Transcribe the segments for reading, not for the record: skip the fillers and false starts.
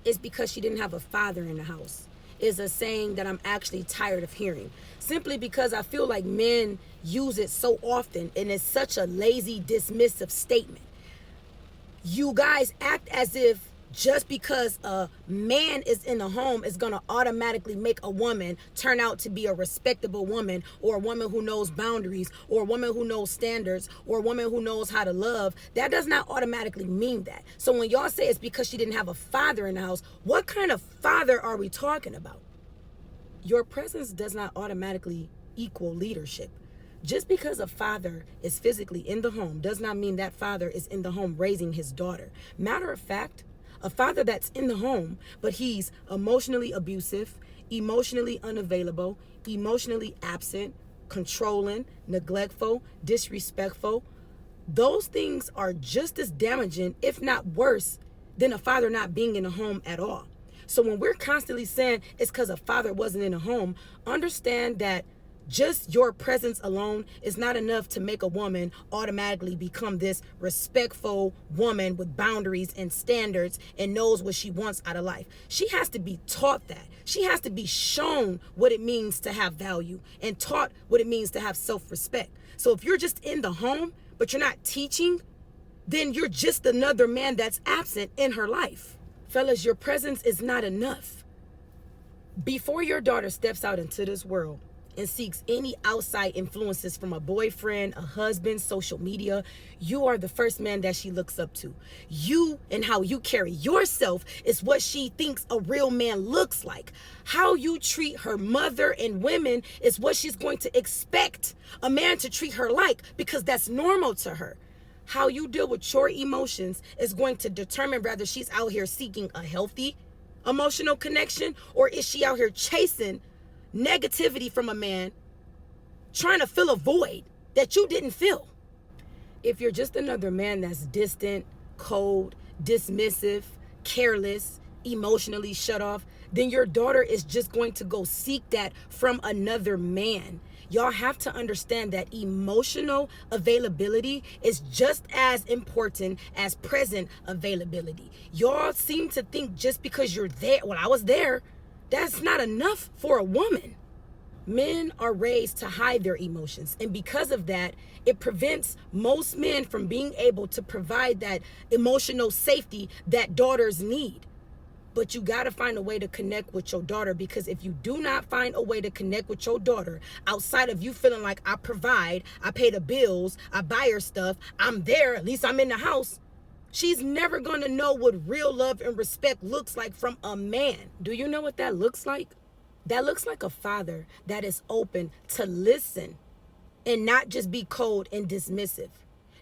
it's because she didn't have a father in the house is a saying that I'm actually tired of hearing. Simply because I feel like men use it so often and it's such a lazy, dismissive statement. You guys act as if just because a man is in the home is going to automatically make a woman turn out to be a respectable woman, or a woman who knows boundaries, or a woman who knows standards, or a woman who knows how to love. That does not automatically mean that. So when y'all say it's because she didn't have a father in the house, what kind of father are we talking about? Your presence does not automatically equal leadership. Just because a father is physically in the home does not mean that father is in the home raising his daughter. Matter of fact, a father that's in the home, but he's emotionally abusive, emotionally unavailable, emotionally absent, controlling, neglectful, disrespectful, those things are just as damaging, if not worse, than a father not being in the home at all. So when we're constantly saying it's because a father wasn't in the home, understand that just your presence alone is not enough to make a woman automatically become this respectful woman with boundaries and standards and knows what she wants out of life. She has to be taught that. She has to be shown what it means to have value and taught what it means to have self-respect. So if you're just in the home, but you're not teaching, then you're just another man that's absent in her life. Fellas, your presence is not enough. Before your daughter steps out into this world and seeks any outside influences from a boyfriend, a husband, social media, you are the first man that she looks up to. You and how you carry yourself is what she thinks a real man looks like. How you treat her mother and women is what she's going to expect a man to treat her like, because that's normal to her. How you deal with your emotions is going to determine whether she's out here seeking a healthy emotional connection, or is she out here chasing negativity from a man, trying to fill a void that you didn't fill. If you're just another man that's distant, cold, dismissive, careless, emotionally shut off, then your daughter is just going to go seek that from another man. Y'all have to understand that emotional availability is just as important as present availability. Y'all seem to think just because you're there, well, I was there, that's not enough for a woman. Men are raised to hide their emotions, and because of that, it prevents most men from being able to provide that emotional safety that daughters need. But you got to find a way to connect with your daughter, because if you do not find a way to connect with your daughter outside of you feeling like I provide, I pay the bills, I buy her stuff, I'm there, at least I'm in the house, she's never going to know what real love and respect looks like from a man. Do you know what that looks like? That looks like a father that is open to listen and not just be cold and dismissive.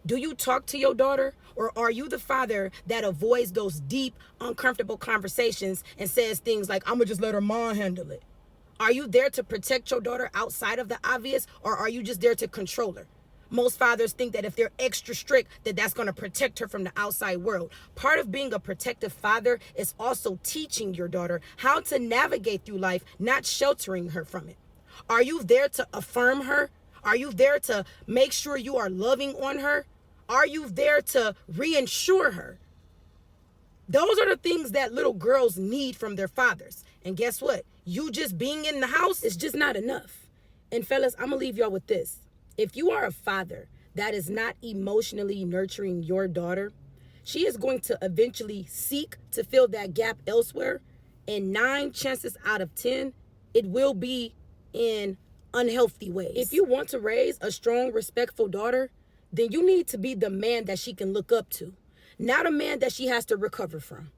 Do you talk to your daughter, or are you the father that avoids those deep, uncomfortable conversations and says things like, I'm going to just let her mom handle it? Are you there to protect your daughter outside of the obvious, or are you just there to control her? Most fathers think that if they're extra strict, that that's going to protect her from the outside world. Part of being a protective father is also teaching your daughter how to navigate through life, not sheltering her from it. Are you there to affirm her? Are you there to make sure you are loving on her? Are you there to reassure her? Those are the things that little girls need from their fathers. And guess what? You just being in the house is just not enough. And fellas, I'm going to leave y'all with this. If you are a father that is not emotionally nurturing your daughter, she is going to eventually seek to fill that gap elsewhere. And 9 chances out of 10, it will be in unhealthy ways. If you want to raise a strong, respectful daughter, then you need to be the man that she can look up to, not a man that she has to recover from.